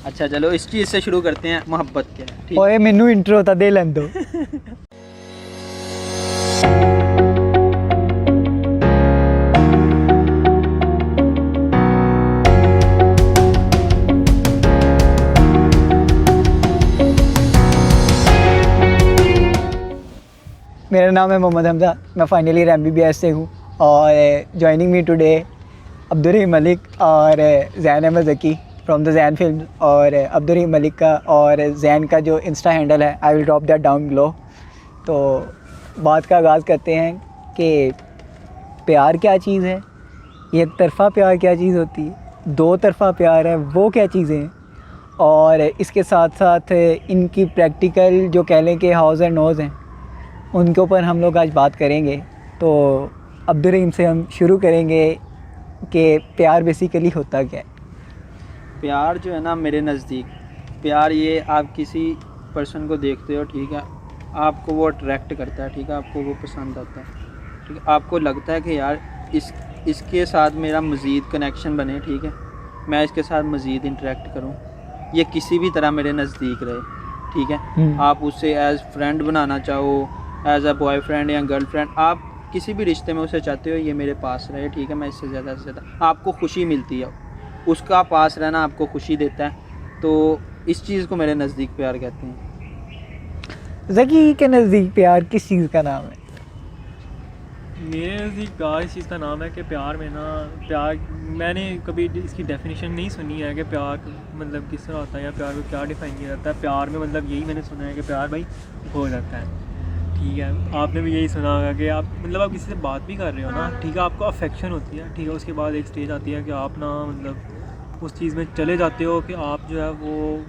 अच्छा चलो इस चीज़ से शुरू करते हैं, मोहब्बत क्या है। ठीक ओए मैनू इंट्रो तो दे लें दो। मेरा नाम है मोहम्मद हमजा, मैं फाइनल ईयर MBBS से हूँ और joining me today Abdurrahim Malik और Zain Ahmad Zaki from the Zain film. और अब्दुर्रहीम मलिक का और ज़ैन का जो इंस्टा हैंडल है I will drop that down below. तो बात का आगाज़ करते हैं कि प्यार क्या चीज़ है, एक तरफ़ा प्यार क्या चीज़ होती है, दो तरफ़ा प्यार है वो क्या चीज़ें हैं, और इसके साथ साथ इनकी प्रैक्टिकल जो कह लें कि हाउस एंड नोज़ हैं उनके ऊपर हम लोग आज बात करेंगे। तो अब्दुर्रहीम से हम शुरू करेंगे कि प्यार बेसिकली होता क्या है। प्यार जो है ना, मेरे नज़दीक प्यार ये आप किसी पर्सन को देखते हो, ठीक है, आपको वो अट्रैक्ट करता है, ठीक है, आपको वो पसंद आता है, ठीक है, आपको लगता है कि यार इसके साथ मेरा मज़ीद कनेक्शन बने, ठीक है, मैं इसके साथ मज़ीद इंटरेक्ट करूं, ये किसी भी तरह मेरे नज़दीक रहे, ठीक है। आप उससे एज़ फ्रेंड बनाना चाहो, एज़ अ बॉयफ्रेंड या गर्लफ्रेंड, आप किसी भी रिश्ते में उसे चाहते हो ये मेरे पास रहे, ठीक है, मैं इससे ज़्यादा से ज़्यादा, आपको खुशी मिलती है, उसका पास रहना आपको खुशी देता है। तो इस चीज़ को मेरे नज़दीक प्यार कहते हैं। ज़की के नज़दीक प्यार किस चीज़ का नाम है? मेरे नज़दीक प्यार इस चीज़ का नाम है कि प्यार में ना, प्यार मैंने कभी इसकी डेफिनेशन नहीं सुनी है कि प्यार मतलब किस तरह होता है या प्यार को क्या डिफाइन किया जाता है। प्यार में मतलब यही मैंने सुना है कि प्यार भाई हो जाता है, ठीक है। आपने भी यही सुना होगा कि आप मतलब आप किसी से बात भी कर रहे हो ना, ठीक है, आपको अफेक्शन होती है, ठीक है, उसके बाद एक स्टेज आती है कि आप ना मतलब उस चीज़ में चले जाते हो कि आप जो है वो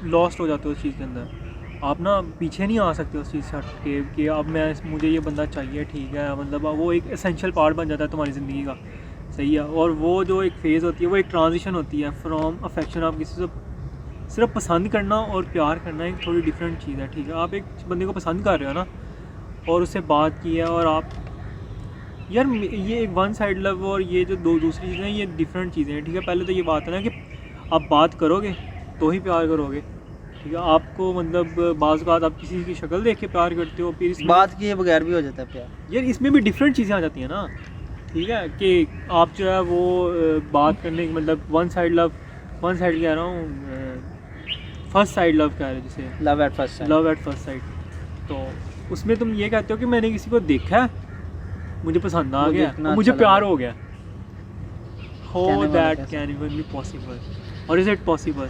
लॉस्ट हो जाते हो उस चीज़ के अंदर, आप ना पीछे नहीं आ सकते उस चीज़ से हट के कि अब मुझे ये बंदा चाहिए, ठीक है, मतलब वो एक एसेंशियल पार्ट बन जाता है तुम्हारी ज़िंदगी का, सही है। और वो जो एक फ़ेज़ होती है वो एक ट्रांजिशन होती है फ्रॉम अफेक्शन, आप किसी से सिर्फ पसंद करना और प्यार करना एक थोड़ी डिफरेंट चीज़ है, ठीक है। आप एक बंदे को पसंद कर रहे हो ना और उससे बात की है और आप यार ये एक वन साइड लव और ये जो दूसरी चीज़ें हैं ये डिफरेंट चीज़ें हैं, ठीक है। पहले तो ये बात है ना कि आप बात करोगे तो ही प्यार करोगे, ठीक है। आपको मतलब बाज़ बात आप किसी की शक्ल देख के प्यार करते हो, फिर बात किए बगैर भी हो जाता है प्यार। यार इसमें भी डिफरेंट चीज़ें आ जाती हैं ना, ठीक है, कि आप जो है वो बात करने की मतलब वन साइड कह रहा हूँ, फर्स्ट साइड लव कह रहे हो जिसे लव एट फर्स्ट साइड। तो उसमें तुम ये कहते हो कि मैंने किसी को देखा है, मुझे पसंद आ गया, मुझे अच्छा प्यार हो गया। How that can even be possible, और इज इट पॉसिबल?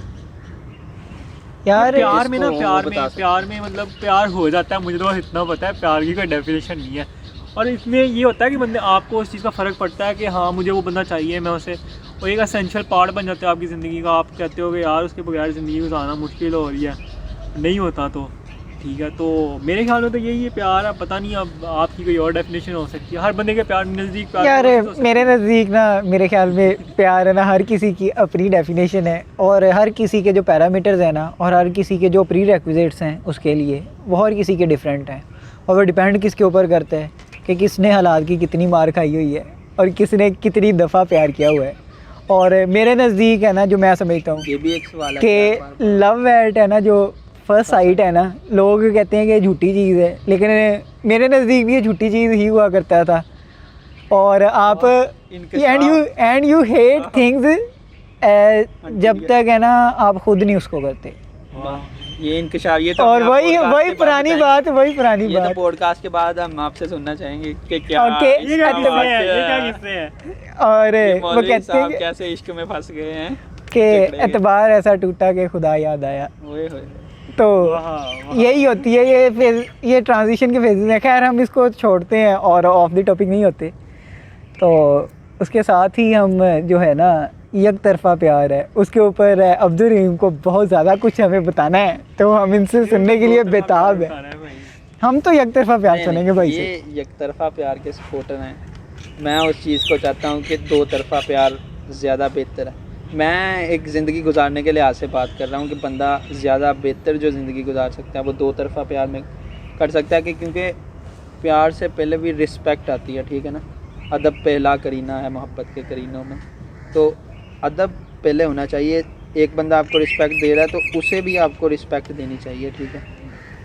यार प्यार में ना प्यार में मतलब प्यार हो जाता है, मुझे तो इतना पता है, प्यार की कोई डेफिनेशन नहीं है। और इसमें ये होता है कि बंदे आपको उस चीज़ का फ़र्क पड़ता है कि हाँ मुझे वो बंदा चाहिए, मैं उसे, वो एक एसेंशियल पार्ट बन जाता है आपकी ज़िंदगी का। आप कहते हो कि यार उसके बगैर ज़िंदगी गुजारना मुश्किल हो रही है, नहीं होता तो, ठीक है। तो मेरे ख्याल में तो यही है प्यार है, पता नहीं अब आपकी कोई और डेफिनेशन हो सकती है, हर बंदे के प्यार नज़दीक प्यार यार मेरे नज़दीक ना, मेरे ख्याल में प्यार है ना हर किसी की अपनी डेफिनेशन है, और हर किसी के जो पैरामीटर्स हैं ना और हर किसी के जो प्री रेक्विजिट्स हैं उसके लिए वो हर किसी के डिफरेंट हैं। और वो डिपेंड किसके ऊपर करता है कि किसने हालात की कितनी मार खाई हुई है और किसने कितनी दफ़ा प्यार किया हुआ है। और मेरे नज़दीक है ना, जो मैं समझता हूँ ये भी एक सवाल है कि लव एट है ना, जो फर्स्ट साइट है ना, लोग कहते हैं कि झूठी चीज़ है, लेकिन मेरे नज़दीक भी ये झूठी चीज़ ही हुआ करता था। और आप एंड यू हेट थिंग्स जब तक है ना आप खुद नहीं उसको करते। ये इंकशाफ, ये तो और वही पुरानी बात ये तो पॉडकास्ट के बाद हम आपसे सुनना चाहेंगे कि क्या ये क्या किस्से हैं। और वो कहते हैं कैसे इश्क में फंस गए हैं कि एतबार ऐसा टूटा कि खुदा याद आया। तो यही होती है ये ट्रांजिशन के फेजेस हैं। खैर हम इसको छोड़ते हैं और ऑफ द टॉपिक नहीं होते। तो उसके साथ ही हम जो है ना एक तरफ़ा प्यार है उसके ऊपर अब्दुर्रहीम को बहुत ज़्यादा कुछ हमें बताना है, तो हम इनसे सुनने के लिए बेताब है। हम तो एक तरफ़ा प्यार सुनेंगे भाई से। ये एक तरफ़ा प्यार के सपोर्टर हैं। मैं उस चीज़ को चाहता हूँ कि दो तरफ़ा प्यार ज़्यादा बेहतर है। मैं एक ज़िंदगी गुजारने के लिहाज से बात कर रहा हूँ कि बंदा ज़्यादा बेहतर जो ज़िंदगी गुजार सकता है वो दो तरफ़ा प्यार में कर सकता है, कि क्योंकि प्यार से पहले भी रिस्पेक्ट आती है, ठीक है ना। अदब पहला करीना है मोहब्बत के करीनों में, तो अदब पहले होना चाहिए एक बंदा आपको रिस्पेक्ट दे रहा है तो उसे भी आपको रिस्पेक्ट देनी चाहिए, ठीक है।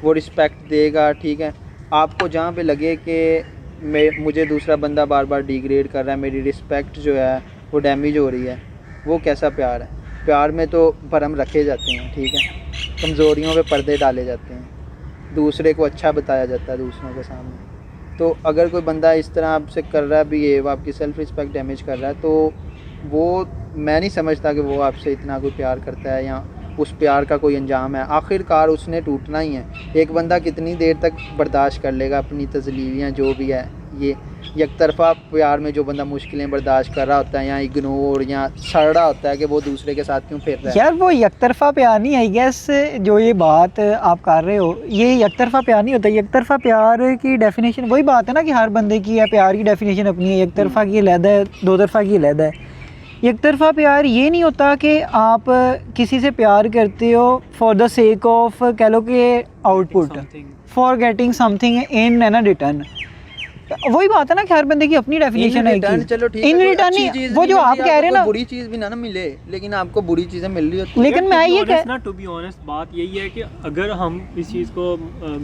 वो रिस्पेक्ट देगा, ठीक है। आपको जहाँ पे लगे कि मुझे दूसरा बंदा बार बार डिग्रेड कर रहा है, मेरी रिस्पेक्ट जो है वो डैमेज हो रही है, वो कैसा प्यार है? प्यार में तो भरम रखे जाते हैं, ठीक है, कमज़ोरियों पे पर्दे डाले जाते हैं, दूसरे को अच्छा बताया जाता है दूसरों के सामने। तो अगर कोई बंदा इस तरह आपसे कर रहा है बिहेव, आपकी सेल्फ़ रिस्पेक्ट डैमेज कर रहा है, तो वो मैं नहीं समझता कि वो आपसे इतना कोई प्यार करता है या उस प्यार का कोई अंजाम है। आखिरकार उसने टूटना ही है। एक बंदा कितनी देर तक बर्दाश्त कर लेगा अपनी तज़लीलियाँ जो भी है। ये एकतरफ़ा प्यार में जो बंदा मुश्किलें बर्दाश्त कर रहा होता है या इग्नोर या सड़ रहा होता है कि वो दूसरे के साथ क्यों फिर रहा है। यार वो एकतरफ़ा प्यार नहीं, आई गेस जो ये बात आप कर रहे हो ये एकतरफ़ा प्यार नहीं होता। एकतरफ़ा प्यार की डेफिनेशन वही बात है ना कि हर बंदे की है प्यार की डेफिनेशन अपनी है। एक तरफ़ा की अलग है, दो तरफ़ा की अलग है। एक तरफ़ा प्यार ये नहीं होता कि आप किसी से प्यार करते हो फॉर द सेक ऑफ कह लो कि output, for getting something in an return. वही बात है ना कि हर बंदे की अपनी डेफिनेशन है। चलो ठीक है, इन रिटर्न नहीं, वो जो आप कह रहे हैं ना, बुरी चीज़ भी ना मिले, लेकिन आपको बुरी चीज़ें मिल रही होती है। लेकिन मैं ये कह ना, टू बी ऑनेस्ट बात यही है कि अगर हम इस चीज़ को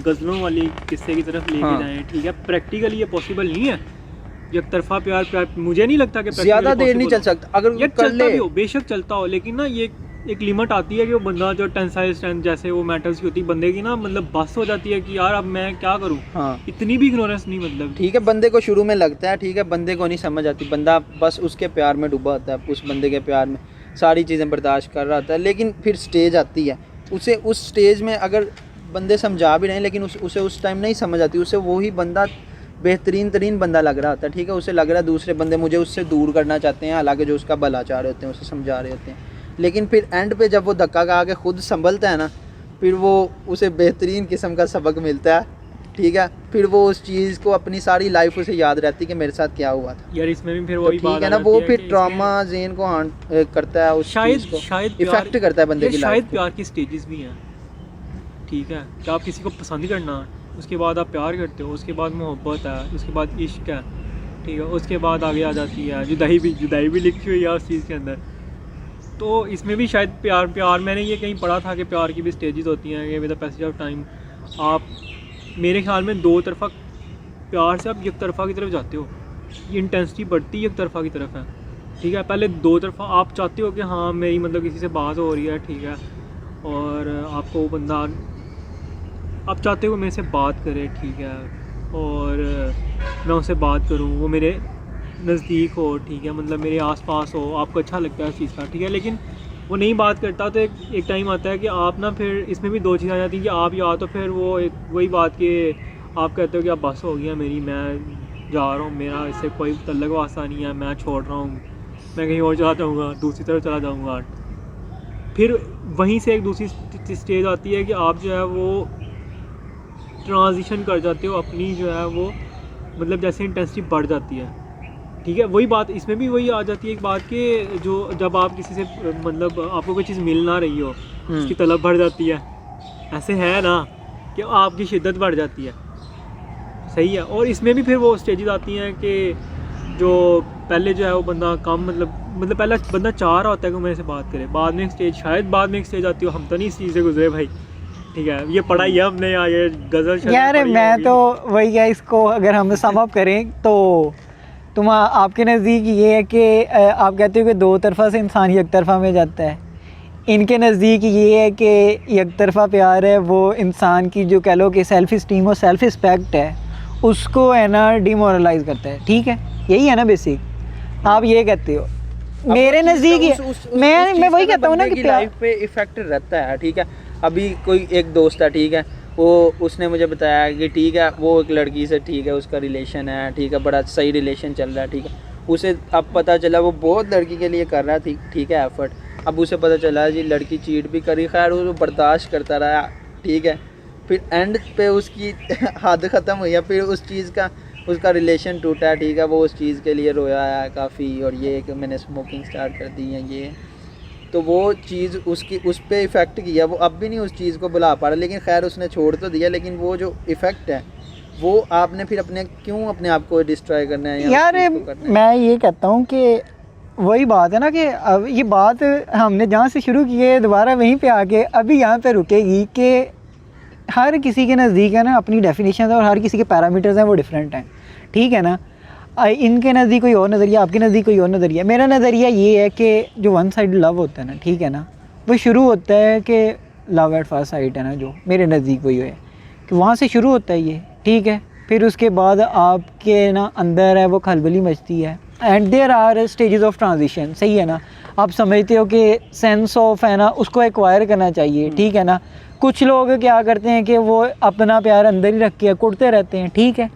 गज़लों वाली किस्से की तरफ लेके जाएं, ठीक है, प्रैक्टिकली ये पॉसिबल नहीं है। एक तरफा प्यार मुझे नहीं लगता कि ज़्यादा देर नहीं चल सकता। अगर ये चलता भी हो, बेशक चलता हो, लेकिन ना ये एक लिमिट आती है कि वो बंदा जो टेंसाइल स्ट्रेंथ जैसे वो मैटर्स की होती है बंदे की ना, मतलब बस हो जाती है कि यार अब मैं क्या करूं। हाँ, इतनी भी इग्नोरेंस नहीं, मतलब ठीक है, बंदे को शुरू में लगता है, ठीक है, बंदे को नहीं समझ आती, बंदा बस उसके प्यार में डूबा होता है, उस बंदे के प्यार में सारी चीज़ें बर्दाश्त कर रहा होता है। लेकिन फिर स्टेज आती है, उसे उस स्टेज में अगर बंदे समझा भी रहे हैं लेकिन उसे उस टाइम नहीं समझ आती, उसे वही बंदा बेहतरीन तरीन बंदा लग रहा होता है, ठीक है, उसे लग रहा है दूसरे बंदे मुझे उससे दूर करना चाहते हैं, हालांकि जो उसका भला चाह रहे होते हैं, उसे समझा रहे होते हैं। लेकिन फिर एंड पे जब वो धक्का खा के खुद संभलता है ना, फिर वो उसे बेहतरीन किस्म का सबक मिलता है, ठीक है। फिर वो उस चीज़ को अपनी सारी लाइफ उसे याद रहती है कि मेरे साथ क्या हुआ था। यार इसमें भी फिर तो वही ठीक है ना, वो फिर ट्रॉमा जेन को करता है, उस चीज़ को इफेक्ट करता है बंदे की लाइफ। शायद प्यार की स्टेजेस भी हैं, ठीक है, कि आप किसी को पसंद करना, उसके बाद आप प्यार करते हो, उसके बाद मोहब्बत है, उसके बाद इश्क है, ठीक है, उसके बाद आगे आ जाती है जुदाई भी लिखी हुई है उस चीज़ के अंदर। तो इसमें भी शायद प्यार मैंने ये कहीं पढ़ा था कि प्यार की भी स्टेजेस होती हैं कि with the passage of time आप, मेरे ख्याल में दो तरफा प्यार से आप एक तरफा की तरफ जाते हो, ये इंटेंसिटी बढ़ती एक तरफा की तरफ है, ठीक है। पहले दो तरफा आप चाहते हो कि हाँ मेरी मतलब किसी से बात हो रही है, ठीक है, और आपको वो बंदा, आप चाहते हो मेरे से बात करे, ठीक है, और मैं उससे बात करूँ, वो मेरे नज़दीक हो, ठीक है, मतलब मेरे आसपास हो, आपको अच्छा लगता है उस चीज़ का, ठीक है, लेकिन वो नहीं बात करता। तो एक टाइम आता है कि आप ना, फिर इसमें भी दो चीज़ें आ जाती हैं कि आप या तो फिर वो वही बात कि आप कहते हो कि अब बस हो गया मेरी, मैं जा रहा हूँ, मेरा इससे कोई तल्लक वास्ता नहीं है, मैं छोड़ रहा हूँ, मैं कहीं और चला जाऊँगा, दूसरी तरफ चला जाऊँगा। फिर वहीं से एक दूसरी स्टेज आती है कि आप जो है वो ट्रांजिशन कर जाते हो अपनी, जो है वो मतलब जैसे इंटेंसिटी बढ़ जाती है, ठीक है। वही बात इसमें भी वही आ जाती है एक बात कि जो जब आप किसी से मतलब आपको कोई चीज़ मिल ना रही हो, उसकी तलब बढ़ जाती है, ऐसे है ना कि आपकी शिद्दत बढ़ जाती है, सही है। और इसमें भी फिर वो स्टेजेस आती हैं कि जो पहले जो है वो बंदा कम मतलब पहला बंदा चाह रहा होता है कि मेरे से बात करे, बाद में एक स्टेज, शायद बाद में एक स्टेज आती हो, हम तो नहीं इस चीज़ से गुजरे भाई, ठीक है, ये पढ़ा ही है हमने, ये गज़ल यार मैं तो वही है, इसको अगर हम सम अप करें तो आपके नज़दीक ये है कि आप कहते हो कि दो तरफा से इंसान एक तरफा में जाता है, इनके नज़दीक ये है कि एक तरफा प्यार है वो इंसान की जो कह लो कि सेल्फ़ इस्टीम और सेल्फ़ रिस्पेक्ट है उसको है ना डिमोरलाइज करता है, ठीक है, यही है ना बेसिक, आप ये कहते हो। मेरे नज़दीक मैं वही कहता हूँ ना कि लाइफ पे इफेक्ट रहता है, ठीक है। अभी कोई एक दोस्त है, ठीक है, वो उसने मुझे बताया कि ठीक है वो एक लड़की से, ठीक है, उसका रिलेशन है, ठीक है, बड़ा सही रिलेशन चल रहा है, ठीक है, उसे अब पता चला वो बहुत लड़की के लिए कर रहा थी, ठीक है, एफर्ट, अब उसे पता चला जी लड़की चीट भी करी, खैर वो बर्दाश्त करता रहा, ठीक है, फिर एंड पे उसकी हद ख़त्म हुई है, फिर उस चीज़ का उसका रिलेशन टूटा, ठीक है, वो उस चीज़ के लिए रोया है काफ़ी, और ये कि मैंने स्मोकिंग स्टार्ट कर दी है, ये तो वो चीज़ उसकी उस पर इफ़ेक्ट किया, वो अब भी नहीं उस चीज़ को बुला पा रहा, लेकिन खैर उसने छोड़ तो दिया, लेकिन वो जो इफ़ेक्ट है वो आपने फिर क्यों अपने आप को डिस्ट्रॉय करना है? यार मैं ये कहता हूँ कि वही बात है ना कि अब ये बात हमने जहाँ से शुरू की है दोबारा वहीं पे आके अभी यहाँ पे रुकेगी कि हर किसी के नज़दीक है ना अपनी डेफिनेशन है और हर किसी के पैरामीटर्स हैं वो डिफरेंट हैं, ठीक है ना। इनके नज़दीक कोई और नज़रिया, आपके नज़दीक कोई और नज़रिया। मेरा नज़रिया ये है कि जो वन साइड लव होता है ना, ठीक है ना, वो शुरू होता है कि लव एट फर्स्ट साइट है ना, जो मेरे नज़दीक वही है कि वहाँ से शुरू होता है ये, ठीक है। फिर उसके बाद आपके ना अंदर है वो खलबली मचती है and there are stages of transition, सही है ना। आप समझते हो कि सेंस ऑफ है ना उसको एक्वायर करना चाहिए, ठीक है ना। कुछ लोग क्या करते हैं कि वो अपना प्यार अंदर ही रख के कुड़ते रहते हैं, ठीक है।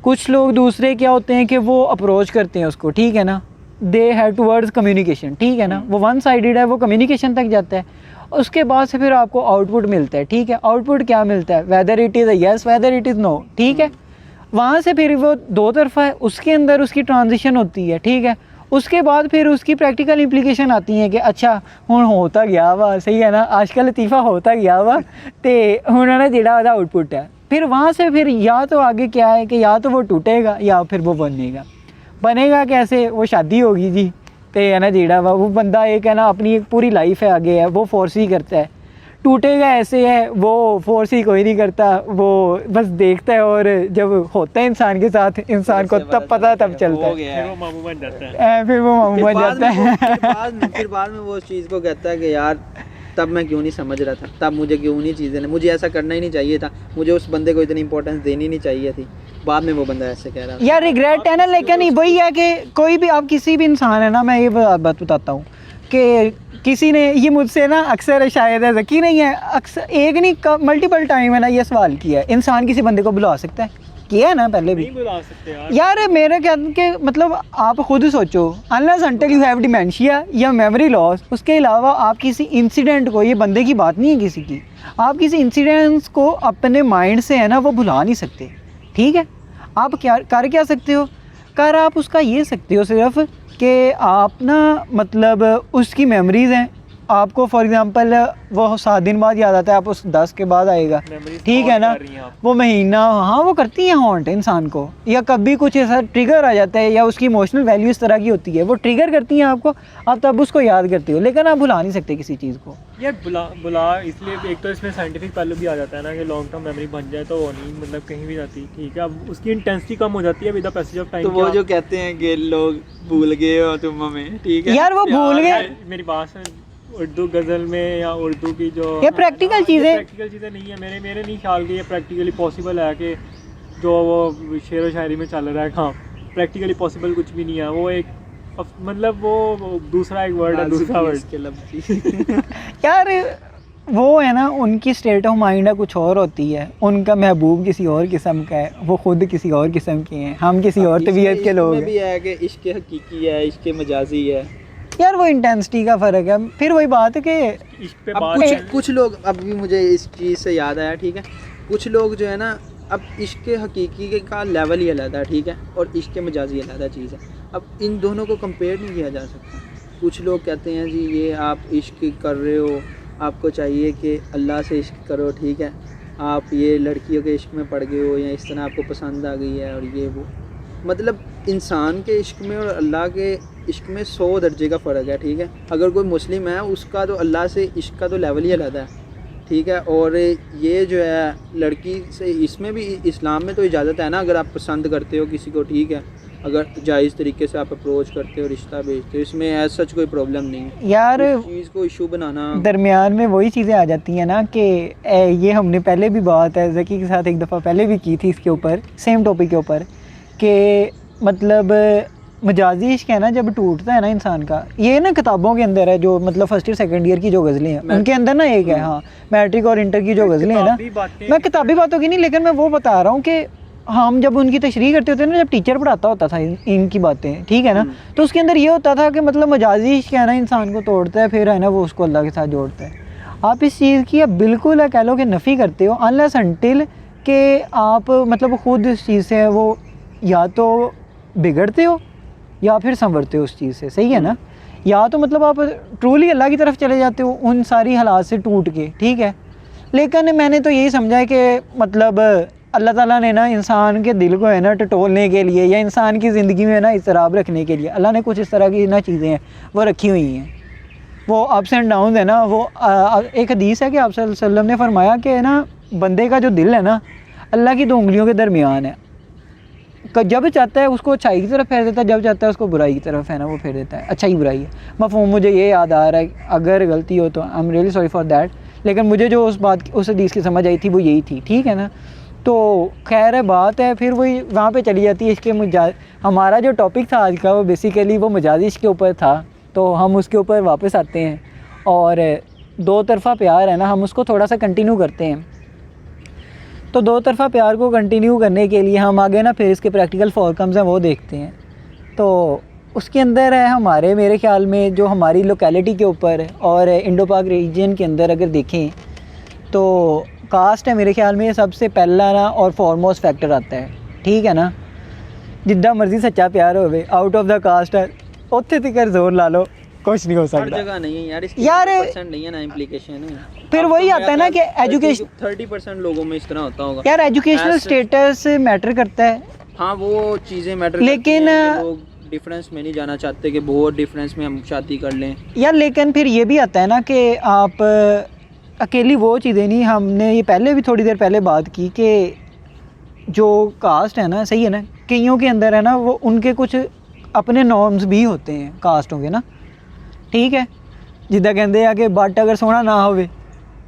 कुछ लोग दूसरे क्या होते हैं कि वो अप्रोच करते हैं उसको, ठीक है ना, दे हैव टूवर्ड्स कम्युनिकेशन, ठीक है ना। वो वन साइडेड है, वो कम्युनिकेशन तक जाता है। उसके बाद से फिर आपको आउटपुट मिलता है, ठीक है। आउटपुट क्या मिलता है, whether it is yes whether it is no, ठीक है। वहाँ से फिर वो दो तरफा है, उसके अंदर उसकी ट्रांजिशन होती है, ठीक है। उसके बाद फिर उसकी प्रैक्टिकल इम्प्लीकेशन आती हैं कि अच्छा हुण होता गया वा, सही है ना, आजकल लतीफ़ा होता गया वा तो हुण ना जेड़ा ਉਹਦਾ आउटपुट है। फिर वहाँ से फिर या तो आगे क्या है कि या तो वो टूटेगा या फिर वो बनेगा कैसे, वो शादी होगी जी, तो है ना जेड़ा वा वो बंदा एक है ना अपनी एक पूरी लाइफ है आगे है, वो फोर्स ही करता है। टूटेगा ऐसे है, वो फोर्स ही कोई नहीं करता, वो बस देखता है और जब होता है इंसान के साथ इंसान को तब पता तब चलता है, फिर वो मामू बन जाता है। फिर वो मामू बन जाता है। फिर बाद में वो उस चीज़ को कहता है कि यार तब मैं क्यों नहीं समझ रहा था, तब मुझे क्यों नहीं चीज़ें, मुझे ऐसा करना ही नहीं चाहिए था, मुझे उस बंदे को इतनी इंपॉर्टेंस देनी नहीं चाहिए थी। बाद में वो बंदा ऐसे कह रहा था यार रिग्रेट है ना, लेकिन वही है कि कोई भी आप किसी भी इंसान है ना, मैं ये बात बताता हूँ कि किसी ने ये मुझसे ना अक्सर शायद है ज़की नहीं है, अक्सर एक नहीं मल्टीपल टाइम है ना ये सवाल किया है, इंसान किसी बंदे को बुला सकता है, किया है ना पहले भी। नहीं बुला सकते यार मेरा क्या कि मतलब आप खुद सोचो, unless until you have dementia या मेमोरी लॉस, उसके अलावा आप किसी इंसिडेंट को, ये बंदे की बात नहीं है किसी की, आप किसी इंसिडेंट्स को अपने माइंड से है ना वो भुला नहीं सकते, ठीक है। आप क्या सकते हो, आप उसका ये सकते हो सिर्फ कि आप ना मतलब उसकी मेमोरीज़ हैं आपको, फॉर एग्जांपल वो 7 दिन बाद याद आता है, आप उस 10 के बाद आएगा, ठीक है ना। वो महीना, हाँ वो करती हैं हॉन्ट इंसान को, या कभी कुछ ऐसा ट्रिगर आ जाता है या उसकी इमोशनल वैल्यू इस तरह की होती है, वो ट्रिगर करती हैं आपको, आप तब उसको याद करते हो, लेकिन आप भुला नहीं सकते किसी चीज़ को। यार बुला इसलिए एक तो इसमें साइंटिफिक पहलू भी आ जाता है ना कि लॉन्ग टर्म मेमोरी बन जाए तो वो नहीं मतलब कहीं भी जाती, ठीक है। अब उसकी इंटेंसिटी कम हो जाती है with the passage of time. तो वो जो कहते हैं कि लोग भूल गए हो तुम हमें, ठीक है यार वो भूल गए, मेरी बात है उर्दू गज़ल में या उर्दू की जो ये प्रैक्टिकल चीज़ें नहीं है, मेरे नहीं ख्याल कि ये प्रैक्टिकली पॉसिबल है कि जो वो शेर व शायरी में चल रहा है, हाँ प्रैक्टिकली पॉसिबल कुछ भी नहीं है। वो एक मतलब वो दूसरा एक वर्ड है, दूसरा वर्ड यार वो है ना उनकी स्टेट ऑफ माइंड है कुछ और होती है, उनका महबूब किसी और किस्म का है, वो खुद किसी और किस्म के हैं, हम किसी और तबीयत के लोग हैं। भी है कि इश्क हकीकी है, इश्क मजाजी है। यार वो इंटेंसिटी का फ़र्क है। फिर वही बात है कि इश्क पे अब बात कुछ लोग, अभी मुझे इस चीज़ से याद आया, ठीक है, कुछ लोग जो है ना, अब इश्क हकीकी का लेवल ही अलग है, ठीक है, और इश्क मजाजी अलग चीज़ है। अब इन दोनों को कंपेयर नहीं किया जा सकता। कुछ लोग कहते हैं जी ये आप इश्क कर रहे हो, आपको चाहिए कि अल्लाह से इश्क करो, ठीक है, आप ये लड़कियों के इश्क में पड़ गए हो या इस तरह आपको पसंद आ गई है और ये वो, मतलब इंसान के इश्क में और अल्लाह के इश्क में 100 दर्जे का फ़र्क है, ठीक है। अगर कोई मुस्लिम है उसका तो अल्लाह से इश्क का तो लेवल ही अलग है, ठीक है। और ये जो है लड़की से, इसमें भी इस्लाम में तो इजाज़त है ना, अगर आप पसंद करते हो किसी को, ठीक है, अगर जायज़ तरीके से आप अप्रोच करते हो, रिश्ता भेजते हो, इसमें एज सच कोई प्रॉब्लम नहीं। यार इस चीज़ को इशू बनाना दरमियान में वही चीज़ें आ जाती हैं ना कि ये हमने पहले भी बात है ज़की के साथ एक दफ़ा पहले भी की थी इसके ऊपर, सेम टॉपिक के ऊपर, कि मतलब मजाजी इश्क है ना जब टूटता है ना इंसान का, ये ना किताबों के अंदर है, जो मतलब फर्स्ट ईयर सेकंड ईयर की जो गज़लें हैं उनके अंदर ना एक है, हाँ मैट्रिक और इंटर की जो गज़लें हैं ना, मैं किताबी बातों की नहीं, लेकिन मैं वो बता रहा हूँ कि हम जब उनकी तशरीह करते होते ना, जब टीचर पढ़ाता होता था इनकी बातें, ठीक है ना, तो उसके अंदर ये होता था कि मतलब मजाजी इश्क है ना इंसान को तोड़ता है, फिर है ना वो उसको अल्लाह के साथ जोड़ता है। आप इस चीज़ की अब बिल्कुल कह लो कि नफ़ी करते हो, अनलेस अनटिल कि आप मतलब खुद इस चीज़ से वो या तो बिगड़ते हो या फिर संवरते हो उस चीज़ से, सही है ना, या तो मतलब आप ट्रूली अल्लाह की तरफ चले जाते हो उन सारी हालात से टूट के, ठीक है। लेकिन मैंने तो यही समझा है कि मतलब अल्लाह ताला ने ना इंसान के दिल को है ना टटोलने के लिए या इंसान की ज़िंदगी में ना इज़्तिराब रखने के लिए अल्लाह ने कुछ इस तरह की ना चीज़ें हैं वो रखी हुई हैं। वो अप्स एंड डाउन है ना, वो एक हदीस है कि आप सल्लल्लाहु अलैहि वसल्लम ने फरमाया कि ना बंदे का जो दिल है ना अल्लाह की 2 उंगलियों के दरमियान है। जब चाहता है उसको अच्छाई की तरफ फेर देता है, जब चाहता है उसको बुराई की तरफ है ना वो फेर देता है। अच्छाई बुराई है मफ़हूम, मुझे ये याद आ रहा है, अगर गलती हो तो I am really sorry for that, लेकिन मुझे जो उस हदीस की समझ आई थी वो यही थी, ठीक है ना। तो खैर है बात है, फिर वही वहाँ पे चली जाती है इसके हमारा जो टॉपिक था आज का वो बेसिकली वो मजाजी इश्क के ऊपर था, तो हम उसके ऊपर वापस आते हैं और 2 तरफ़ा प्यार है ना हम उसको थोड़ा सा कंटिन्यू करते हैं। तो 2 तरफ़ा प्यार को कंटिन्यू करने के लिए हम आगे ना फिर इसके प्रैक्टिकल फॉरकम्स हैं वो देखते हैं। तो उसके अंदर है हमारे मेरे ख़्याल में जो हमारी लोकेलिटी के ऊपर और इंडो पाक रीजन के अंदर अगर देखें तो कास्ट है मेरे ख्याल में सबसे पहला ना और फॉरमोस्ट फैक्टर आता है, ठीक है ना। जिद्दा मर्जी सच्चा प्यार होवे आउट ऑफ द कास्ट है उत्थे तक जोर ला लो कुछ नहीं हो हर सकता जगह नहीं है यार, इसकी यार 100% नहीं है ना इम्प्लीकेशन है। फिर अब वही तो आता है ना कि मेरा ख्याल एजुकेशन 30% लोगों में इस तरह होता होगा यार एजुकेशनल As- स्टेटस मैटर करता है। हाँ वो चीज़ें मैटर लेकिन करती हैं कि लोग डिफरेंस में नहीं जाना चाहते कि बहुत डिफरेंस में हम शादी कर लें। यार लेकिन फिर ये भी आता है ना कि आप अकेली वो चीज़ें नहीं, हमने ये पहले भी थोड़ी देर पहले बात की कि जो कास्ट है ना सही है ना कईयों के अंदर है ना वो उनके कुछ अपने नॉर्म्स भी होते हैं कास्टों के ना, ठीक है। जिद्दां कहते हैं कि बट अगर सोना ना होवे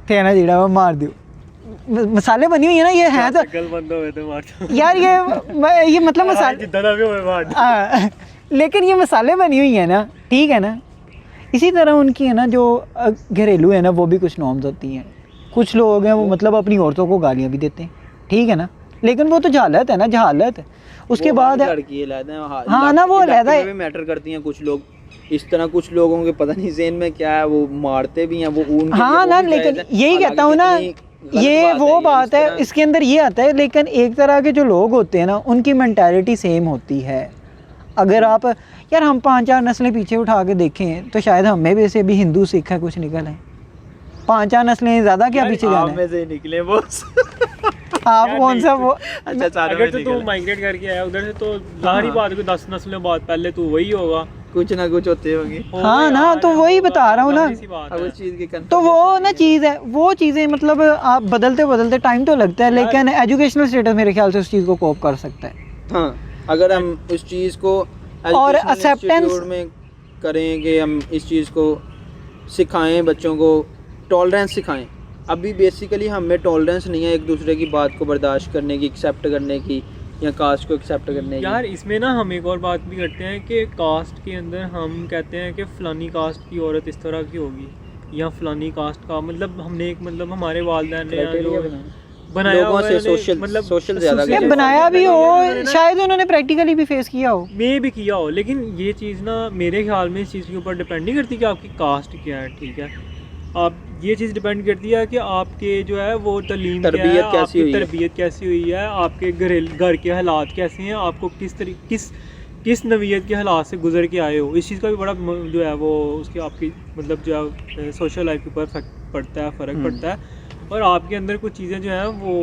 ते है ना जेड़ा वो मार दियो मसाले बनी हुई है ना ये है तो गल बंद होवे तो मार दो यार ये मतलब मसाले जिद्दां दा भी होवे मार दो। लेकिन ये मसाले बनी हुई है ना, ठीक है ना। इसी तरह उनकी है ना जो घरेलू है ना वो भी कुछ नॉर्म्स होती हैं। कुछ लोग हैं वो मतलब अपनी औरतों को गालियाँ भी देते हैं, ठीक है ना, लेकिन वो तो जहालत है ना, जहालत। उसके बाद लड़की हाँ ना वो अलहदा है। भी मैटर करती हैं कुछ लोग इस तरह, कुछ लोगों के पता नहीं ज़हन में क्या है वो मारते भी हैं वो उनके हाँ लिए ना वो भी लेकिन जायज़ है। यही कहता हूँ ना हालांकि कितनी ये गलत वो बात इस है तरह- इसके अंदर ये आता है। लेकिन एक तरह के जो लोग होते हैं ना उनकी मेंटालिटी सेम होती है। अगर आप यार हम 5-4 नस्लें पीछे उठा के देखें तो शायद हमें भी से भी हिंदू सिख है कुछ निकल है। 5-4 नस्लें ज़्यादा क्या पीछे जाना आप है। में से निकले वो आप कौन सा वो अच्छा चारों अगर में तो तू निकले। माइग्रेट करके आया उधर से तो जाहिर बात है कि 10 नस्लों बाद पहले तू वही होगा। कुछ ना कुछ होते होंगे। हाँ ना, तो वही बता रहा हूँ ना। अब उस चीज़ की तो वो ना चीज़ है, वो चीज़ें मतलब आप बदलते बदलते टाइम तो लगता है, लेकिन एजुकेशनल स्टेटस मेरे ख्याल से उस चीज़ को कोप कर सकता है। हाँ अगर हम उस चीज़ को और educational acceptance- institute में करें कि हम इस चीज़ को सिखाएं, बच्चों को टॉलरेंस सिखाएं। अभी बेसिकली हमें टॉलरेंस नहीं है एक दूसरे की बात को बर्दाश्त करने की, एक्सेप्ट करने की या कास्ट को एक्सेप्ट करने की। यार इसमें ना हम एक और बात भी करते हैं कि कास्ट के अंदर हम कहते हैं कि फ़लानी कास्ट की औरत इस तरह की होगी या फ़लानी कास्ट का, मतलब हमने एक मतलब हमारे वालिदैन ने या जो बनाया लोगों हुआ से है, सोशल मतलब सोशल ज़्यादा या association- बनाया भी हो, उन्होंने ना- शायद उन्होंने प्रैक्टिकली भी फेस किया हो। में भी किया हो, लेकिन ये चीज़ ना मेरे ख्याल में इस चीज़ के ऊपर डिपेंड नहीं करती कि आपकी कास्ट क्या है, ठीक है। आप ये चीज़ डिपेंड करती है कि आपके जो है वो तलीम क्या है, तरबियत कैसी आपकी हुई है। तरबियत कैसी हुई है, आपके घर के हालात कैसे हैं, आपको किस नवीयत के हालात से गुजर के आए हो। इस चीज़ का भी बड़ा जो है वो उसकी आपकी मतलब जो है सोशल लाइफ के ऊपर फ़र्क पड़ता है। और आपके अंदर कुछ चीज़ें जो हैं वो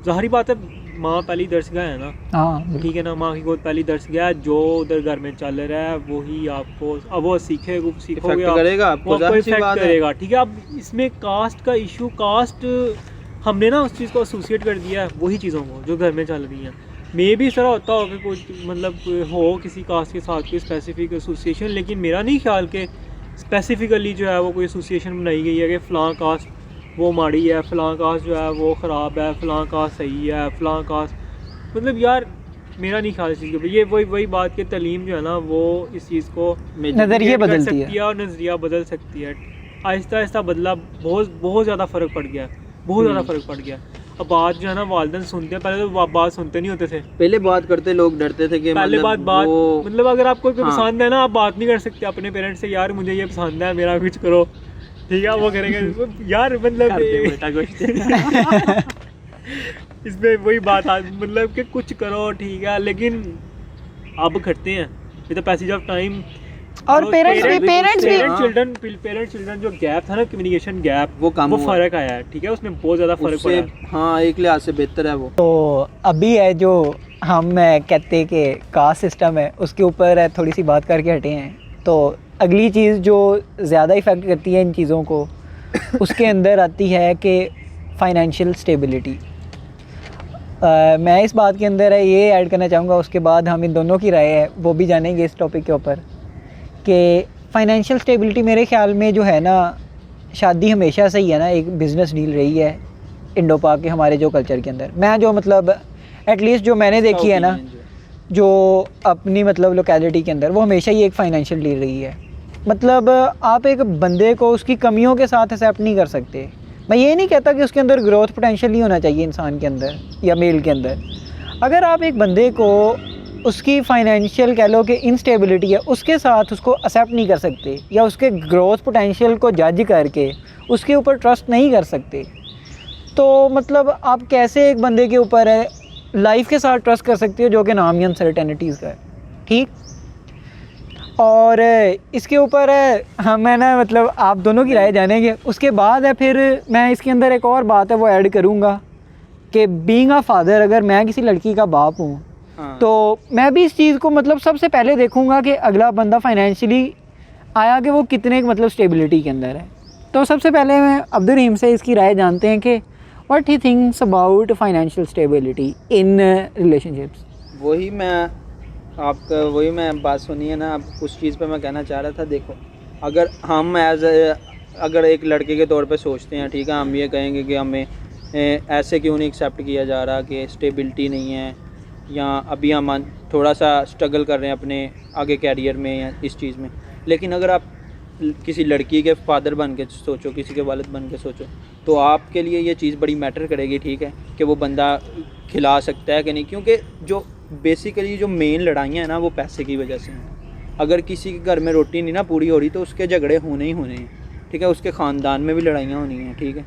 ज़ाहिरी बात है, माँ पहली दरसगाह है ना, हाँ ठीक है ना, माँ की गोद पहली दरसगाह है, जो उधर घर में चल रहा है वही आपको अब वो सीखोगे इफेक्ट आप, करेगा वो आपको, आपको जाहिर सी इफेक्ट बात है। करेगा, ठीक है। अब इसमें कास्ट का इशू, कास्ट हमने ना उस चीज़ को एसोसिएट कर दिया है वही चीज़ों को जो घर में चल रही हैं। मे भी इस तरह होता हो कि कुछ मतलब हो किसी कास्ट के साथ कोई स्पेसिफिक एसोसिएशन, लेकिन मेरा नहीं ख्याल कि स्पेसिफिकली जो है वो कोई एसोसिएशन बनाई गई है कि फ़लाँ कास्ट वो माड़ी है, फ़लाँ कास्ट जो है वो ख़राब है, फ़लाँ कास्ट सही है, फ़लाँ कास्ट, मतलब यार मेरा नहीं ख्याल इस चीज़ के ऊपर। ये वही बात कि तलीम जो है ना वो इस चीज़ को नज़रिए कर बदलती सकती है। है और नज़रिया बदल सकती है। आहिस्ता आहिस्ता बदला, बहुत ज़्यादा फ़र्क पड़ गया है, बहुत ज़्यादा फ़र्क पड़ गया। अब बात जो है ना वालिदैन सुनते हैं, पहले तो बात सुनते नहीं होते थे, पहले बात करते लोग डरते थे कि पहले मतलब बात वो मतलब अगर आपको कोई हाँ। पसंद है ना, आप बात नहीं कर सकते अपने पेरेंट्स से, यार मुझे ये पसंद है मेरा कुछ करो, ठीक है, वो करेंगे यार मतलब करते बेटा कुछ इसमें वही बात मतलब कि कुछ करो, ठीक है, लेकिन अब करते हैं। ये तो पैसेज ऑफ टाइम और पेरेंट्स भी पेरेंट चिल्ड्रन जो गैप था ना, कम्युनिकेशन गैप, वो कम वो हुआ। फ़र्क आया है, ठीक है, उसमें बहुत ज़्यादा फ़र्क पड़ा उससे है। हाँ एक लिहाज से बेहतर है वो। तो अभी है जो हम कहते कि कास्ट सिस्टम है, उसके ऊपर थोड़ी सी बात करके हटे हैं। तो अगली चीज़ जो ज़्यादा इफ़ेक्ट करती है इन चीज़ों को, उसके अंदर आती है कि फ़ाइनेंशियल स्टेबिलिटी। मैं इस बात के अंदर है ये ऐड करना चाहूँगा, उसके बाद हम इन दोनों की राय है वो भी जानेंगे इस टॉपिक के ऊपर, कि फ़ाइनेंशियल स्टेबिलिटी मेरे ख़्याल में जो है ना, शादी हमेशा से ही है ना एक बिज़नेस डील रही है इंडो पाक के हमारे जो कल्चर के अंदर। मैं जो मतलब एटलीस्ट जो मैंने देखी है ना, जो अपनी मतलब लोकेलिटी के अंदर, वो हमेशा ही एक फ़ाइनेंशियल डील रही है। मतलब आप एक बंदे को उसकी कमियों के साथ एक्सेप्ट नहीं कर सकते। मैं ये नहीं कहता कि उसके अंदर ग्रोथ पोटेंशियल नहीं होना चाहिए इंसान के अंदर या मेल के अंदर। अगर आप एक बंदे को उसकी फ़ाइनेंशियल कह लो कि इंस्टेबिलिटी है, उसके साथ उसको एक्सेप्ट नहीं कर सकते, या उसके ग्रोथ पोटेंशियल को जज करके उसके ऊपर ट्रस्ट नहीं कर सकते, तो मतलब आप कैसे एक बंदे के ऊपर है लाइफ के साथ ट्रस्ट कर सकते हो जो कि नाम ही अनसर्टेनिटीज़ का है, ठीक। और इसके ऊपर हम है ना मतलब आप दोनों की राय जानेंगे। उसके बाद है फिर मैं इसके अंदर एक और बात है वो ऐड करूँगा कि बीइंग अ फादर, अगर मैं किसी लड़की का बाप हूँ हाँ। तो मैं भी इस चीज़ को मतलब सबसे पहले देखूँगा कि अगला बंदा फाइनेंशियली आया कि वो कितने मतलब स्टेबिलिटी के अंदर है। तो सबसे पहले मैं अब्दुल रहीम से इसकी राय जानते हैं कि what he thinks about financial stability in relationships. वही मैं बात सुनी है ना, अब उस चीज़ पे मैं कहना चाह रहा था। देखो, अगर हम अगर एक लड़के के तौर पे सोचते हैं, ठीक है, हम ये कहेंगे कि हमें ऐसे क्यों नहीं एक्सेप्ट किया जा रहा कि स्टेबिलिटी नहीं है, या अभी हम थोड़ा सा स्ट्रगल कर रहे हैं अपने आगे कैरियर में या इस चीज़ में। लेकिन अगर आप किसी लड़की के फादर बन के सोचो, किसी के वालिद बन के सोचो, तो आपके लिए ये चीज़ बड़ी मैटर करेगी, ठीक है, कि वो बंदा खिला सकता है कि नहीं। क्योंकि जो बेसिकली जो मेन लड़ाइयाँ हैं ना, वो पैसे की वजह से हैं। अगर किसी के घर में रोटी नहीं ना पूरी हो रही तो उसके झगड़े होने ही होने हैं, ठीक है, उसके ख़ानदान में भी लड़ाइयाँ होनी हैं, ठीक है।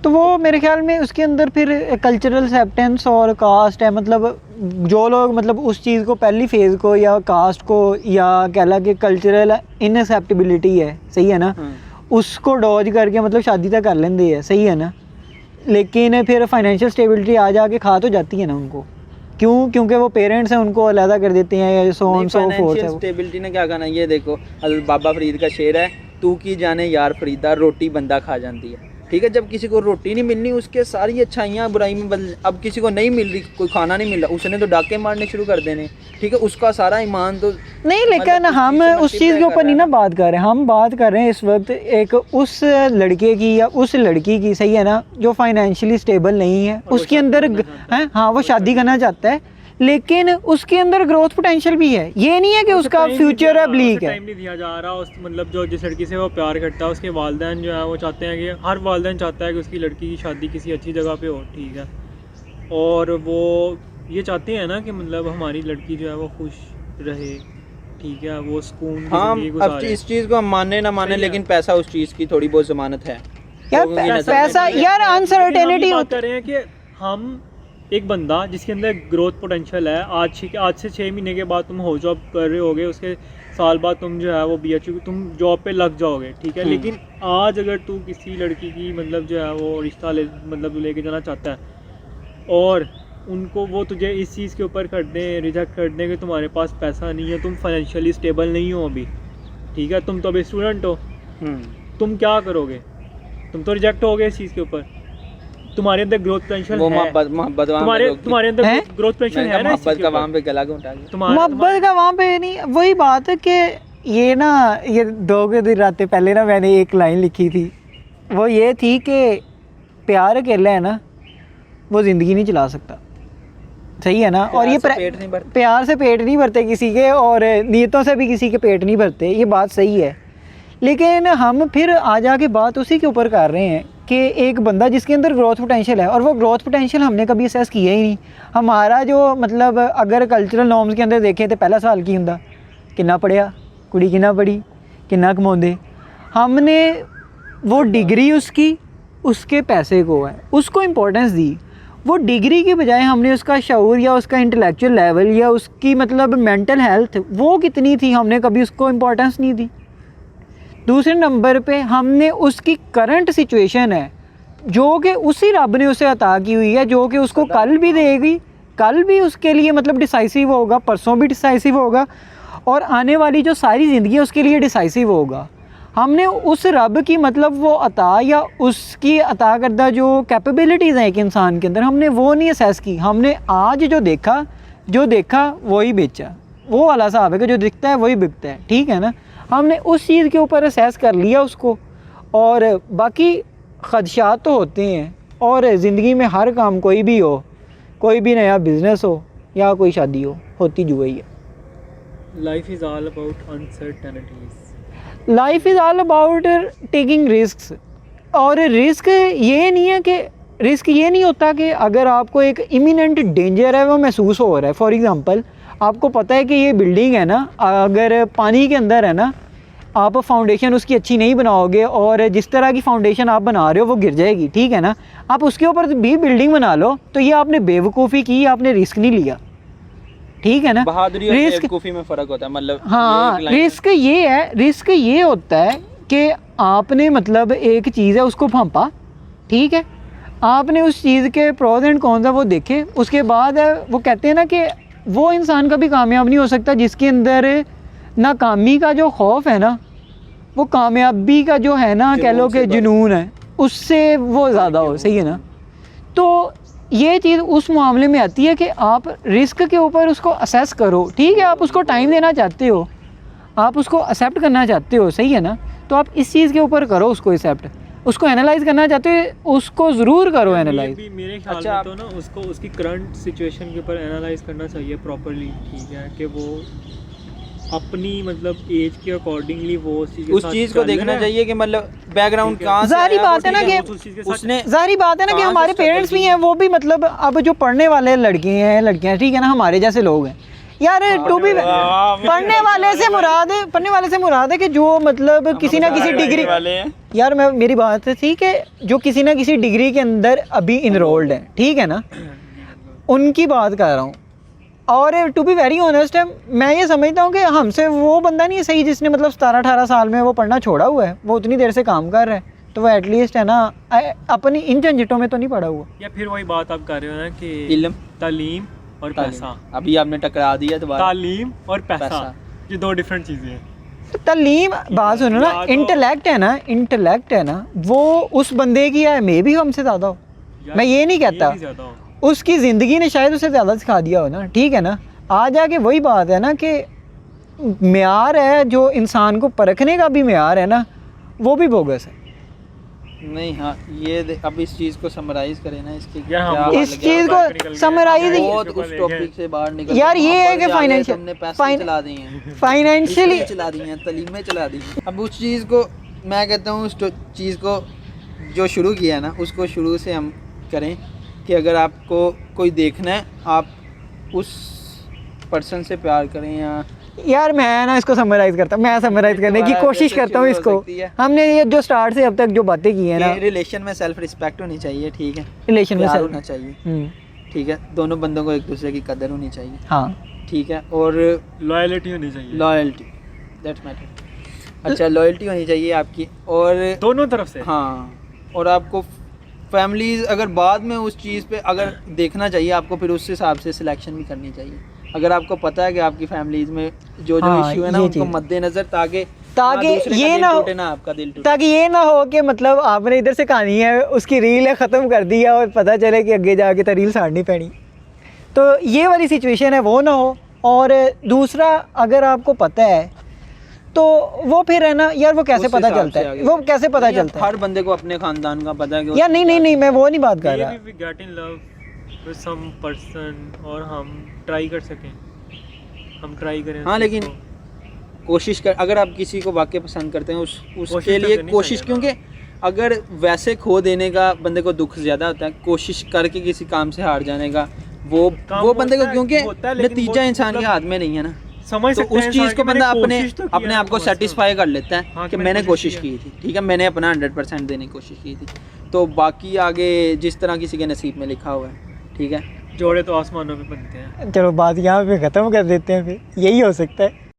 तो वो मेरे ख्याल में उसके अंदर फिर कल्चरल एक्सेप्टेंस और कास्ट है। मतलब जो लोग मतलब उस चीज़ को पहली फेज़ को या कास्ट को या कह ला कि कल्चरल इनएक्सेप्टेबिलिटी है, सही है ना, उसको डॉज करके मतलब शादी तक कर लेंदे है, सही है ना। लेकिन फिर फाइनेंशियल स्टेबिलिटी आ जाके खा तो जाती है ना उनको, क्यों? क्योंकि वो पेरेंट्स हैं, उनको अलहदा कर देते हैं, सो ऑन सो फोर्थ है। फाइनेंशियल स्टेबिलिटी ने क्या कहना, ये देखो बाबा फरीद का शेर है, तू की जाने यार फरीदा रोटी बंदा खा जाती है, ठीक है। जब किसी को रोटी नहीं मिलनी, उसके सारी अच्छाइयाँ बुराई में बदल, अब किसी को नहीं मिल रही, कोई खाना नहीं मिल रहा, उसने तो डाके मारने शुरू कर देने, ठीक है, उसका सारा ईमान तो नहीं। लेकिन हम उस चीज़ के ऊपर नहीं ना बात कर रहे हैं, हम बात कर रहे हैं इस वक्त एक उस लड़के की या उस लड़की की, सही है ना, जो फाइनेंशियली स्टेबल नहीं है, उसके अंदर है, हाँ, वो शादी करना चाहता है, लेकिन उसके अंदर ग्रोथ पोटेंशियल भी है। ये नहीं है कि उसका फ्यूचर है ब्लीक है, टाइम नहीं दिया जा रहा। उस मतलब जो जिस लड़की से वो प्यार करता है, उसके वालिदैन जो है वो चाहते हैं कि हर वालिदैन चाहता है कि उसकी लड़की की शादी किसी अच्छी जगह पे हो, ठीक है, और वो ये चाहते हैं ना कि मतलब हमारी लड़की जो है वो खुश रहे, ठीक है, वो सुकून की ज़िंदगी अब गुजारे। इस चीज़ को हम माने ना माने, लेकिन पैसा उस चीज़ की थोड़ी बहुत ज़मानत है यार। पैसा यार अनसर्टेनिटी बात कर रहे हैं कि हम एक बंदा जिसके अंदर ग्रोथ पोटेंशियल है, आज से 6 महीने के बाद तुम हो जॉब कर रहे होगे, उसके साल बाद तुम जो है वो BHU तुम जॉब पे लग जाओगे, ठीक है। लेकिन आज अगर तू किसी लड़की की मतलब जो है वो रिश्ता मतलब लेके जाना चाहता है और उनको वो तुझे इस चीज़ के ऊपर कर दें, रिजेक्ट कर दें कि तुम्हारे पास पैसा नहीं है, तुम फाइनेंशियली स्टेबल नहीं हो अभी, ठीक है, तुम तो अभी स्टूडेंट हो, तुम क्या करोगे? तुम तो रिजेक्ट हो गए इस चीज़ के ऊपर। तुम्हारे अंदर ग्रोथ पोटेंशियल है, मोहब्बत तुम्हारे अंदर ग्रोथ पोटेंशियल है ना, मोहब्बत का वहाँ पे गला घोंटा गया, मोहब्बत का वहाँ पे नहीं। वही बात है कि ये ना, ये 2 दिन रातें पहले ना मैंने एक लाइन लिखी थी, वो ये थी कि प्यार अकेला है ना, वो ज़िंदगी नहीं चला सकता, सही है ना। और ये प्यार से पेट नहीं भरते किसी के, और नीयतों से भी किसी के पेट नहीं भरते, ये बात सही है। लेकिन हम फिर आ जाके बात उसी के ऊपर कर रहे हैं कि एक बंदा जिसके अंदर ग्रोथ पोटेंशियल है, और वो ग्रोथ पोटेंशियल हमने कभी असेस किया ही नहीं। हमारा जो मतलब अगर कल्चरल नॉर्म्स के अंदर देखें तो पहला साल की हुंदा कितना पढ़िया, कुड़ी कितना पढ़ी, कितना कमाਉਂਦੇ, हमने वो डिग्री उसकी, उसके पैसे को है, उसको इम्पोर्टेंस दी। वो डिग्री की बजाय हमने उसका शऊर या उसका इंटेलेक्चुअल लेवल या उसकी मतलब मेंटल हेल्थ वो कितनी थी, हमने कभी उसको इम्पोर्टेंस नहीं दी। दूसरे नंबर पे हमने उसकी करंट सिचुएशन है जो कि उसी रब ने उसे अता की हुई है, जो कि उसको कल भी देगी, कल भी उसके लिए मतलब डिसाइसिव होगा, परसों भी डिसाइसिव होगा, और आने वाली जो सारी ज़िंदगी है उसके लिए डिसाइसिव होगा। हमने उस रब की मतलब वो अता या उसकी अता करदा जो कैपेबिलिटीज़ हैं एक इंसान के अंदर, हमने वो नहीं असेस की। हमने आज जो देखा वही बेचा, वो वाला हिसाब है कि जो दिखता है वही बिकता है, ठीक है ना। हमने उस चीज़ के ऊपर असेस कर लिया उसको, और बाकी ख़दशात तो होते हैं, और ज़िंदगी में हर काम कोई भी हो, कोई भी नया बिज़नेस हो या कोई शादी हो, होती जो ही है। Life is all about uncertainties. Life is all about taking risk, और रिस्क ये नहीं होता कि अगर आपको एक इमिनेंट डेंजर है वो महसूस हो रहा है। फॉर एग्ज़ाम्पल आपको पता है कि ये बिल्डिंग है ना, अगर पानी के अंदर है ना, आप फाउंडेशन उसकी अच्छी नहीं बनाओगे और जिस तरह की फाउंडेशन आप बना रहे हो वो गिर जाएगी, ठीक है ना। आप उसके ऊपर भी बिल्डिंग बना लो तो ये आपने बेवकूफ़ी की, आपने रिस्क नहीं लिया, ठीक है ना। बहादुरी और रिस्क बेवकूफ़ी में फ़र्क होता है, मतलब हाँ, रिस्क ये होता है कि आपने मतलब एक चीज़ है उसको भांपा, ठीक है, आपने उस चीज़ के प्रोज एंड कॉन्स है वो देखे, उसके बाद वो कहते हैं ना कि वो इंसान कभी कामयाब नहीं हो सकता जिसके अंदर नाकामी का जो खौफ है ना, वो कामयाबी का जो है ना, कह लो कि जुनून है, उससे वो ज़्यादा हो, सही है ना। तो ये चीज़ उस मामले में आती है कि आप रिस्क के ऊपर उसको असेस करो, ठीक है, आप उसको टाइम देना चाहते हो, आप उसको एक्सेप्ट करना चाहते हो, सही है ना, तो आप इस चीज़ के ऊपर करो उसको एक्सेप्ट, उसको एनालाइज करना चाहते हो उसको ज़रूर करो एनालाइज। मेरे ख्याल अच्छा, में तो ना उसको उसकी करंट सिचुएशन के ऊपर एनालाइज करना चाहिए प्रॉपर्ली, ठीक है, कि वो अपनी मतलब एज के अकॉर्डिंगली वो उस चीज़ को देखना चाहिए कि मतलब बैकग्राउंड कहाँ से ज़ाहिर आया, बात है ना कि उसने ज़ाहिर बात है ना कि हमारे पेरेंट्स भी हैं, वो भी मतलब अब जो पढ़ने वाले लड़के हैं लड़कियां, ठीक है ना, हमारे जैसे लोग हैं यार, टू बी पढ़ने वाले से मुराद है कि जो मतलब किसी ना किसी डिग्री यार, मैं मेरी बात थी कि जो किसी ना किसी डिग्री के अंदर अभी इनरोल्ड है, ठीक है ना, उनकी बात कर रहा हूँ। और टू बी वेरी ऑनेस्ट है, मैं ये समझता हूँ कि हमसे वो बंदा नहीं है सही जिसने मतलब 17-18 साल में वो पढ़ना छोड़ा हुआ है, वो उतनी देर से काम कर रहा है, तो वो एटलीस्ट है ना अपनी इन झंझटों में तो नहीं पड़ा हुआ। या फिर वही बात आप कर रहे हो ना कि इल्म, तालीम और पैसा, अभी आपने टकरा दिया दोबारा, तालीम और पैसा ये दो डिफरेंट चीज़ें हैं। तालीम बात सुनो ना, इंटेलेक्ट है ना वो उस बंदे की है, मे भी हमसे ज़्यादा हो, मैं ये नहीं कहता, उसकी ज़िंदगी ने शायद उसे ज़्यादा सिखा दिया हो ना, ठीक है ना। आ जाके वही बात है ना कि म्यार है जो इंसान को परखने का भी म्यार है ना, वो भी बोगस है। नहीं, हाँ, ये अब इस चीज़ को समराइज करें ना, इसके इस चीज़ को समराइज उस टॉपिक से बाहर निकल यार, ये है कि फाइनेंशियल हमने पैसे चला दिए हैं, फाइनेंशियली चला दिए हैं, तलीमें चला दी हैं। अब उस चीज़ को मैं कहता हूँ, उस चीज़ को जो शुरू किया है ना, उसको शुरू से हम करें कि अगर आपको कोई देखना है, आप उस पर्सन से प्यार करें। या यार मैं ना इसको समराइज़ करने की कोशिश करता हूँ इसको। हमने ये जो स्टार्ट से अब तक जो बातें की हैं ना, रिलेशन में सेल्फ रिस्पेक्ट होनी चाहिए, ठीक है, रिलेशन में प्यार होना चाहिए, ठीक है, दोनों बंदों को एक दूसरे की कदर होनी चाहिए, हाँ ठीक है, और लॉयल्टी होनी चाहिए, लॉयल्टी दैट्स मैटर। अच्छा, लॉयल्टी होनी चाहिए आपकी और दोनों तरफ से, हाँ, और आपको फैमिलीज अगर बाद में उस चीज़ पे अगर देखना चाहिए आपको, फिर उस हिसाब से सिलेक्शन भी करनी चाहिए। अगर आपको पता है कि आपकी फैमिलीज में जो इशू है ना, उनको मद्देनजर, ताकि ये ना हो, आपका दिल टूटे, ताकि ये ना हो कि मतलब आपने इधर से कहानी है उसकी रील है ख़त्म कर दी है और पता चले कि आगे जाके तो रील साड़नी पैनी, तो ये वाली सिचुएशन है वो ना हो। और दूसरा, अगर आपको पता है तो वो फिर है ना यार, वो कैसे पता चलता है, वो कैसे पता चलता है? हर बंदे को अपने खानदान का पता है कि यार नहीं मैं वो नहीं बात कर रहा, get in love with some person और हम ट्राई कर सकें, हम ट्राई करें। हाँ, लेकिन कोशिश कर, अगर आप किसी को वाकई पसंद करते हैं उसके लिए कोशिश, क्योंकि अगर वैसे खो देने का बंदे को दुख ज़्यादा होता है, कोशिश करके किसी काम से हार जाने का वो बंदे को, क्योंकि नतीजा इंसान के हाथ में नहीं है ना, समझ तो सकते उस हैं चीज़ को बंदा अपने आप को बस सेटिस्फाई कर लेता है हाँ, कि मैंने कोशिश की थी, ठीक है, मैंने अपना 100% देने की कोशिश की थी। तो बाकी आगे जिस तरह किसी के नसीब में लिखा हुआ है, ठीक है। जोड़े तो आसमानों में बनते हैं। चलो बात यहाँ पे ख़त्म कर देते हैं, फिर यही हो सकता है।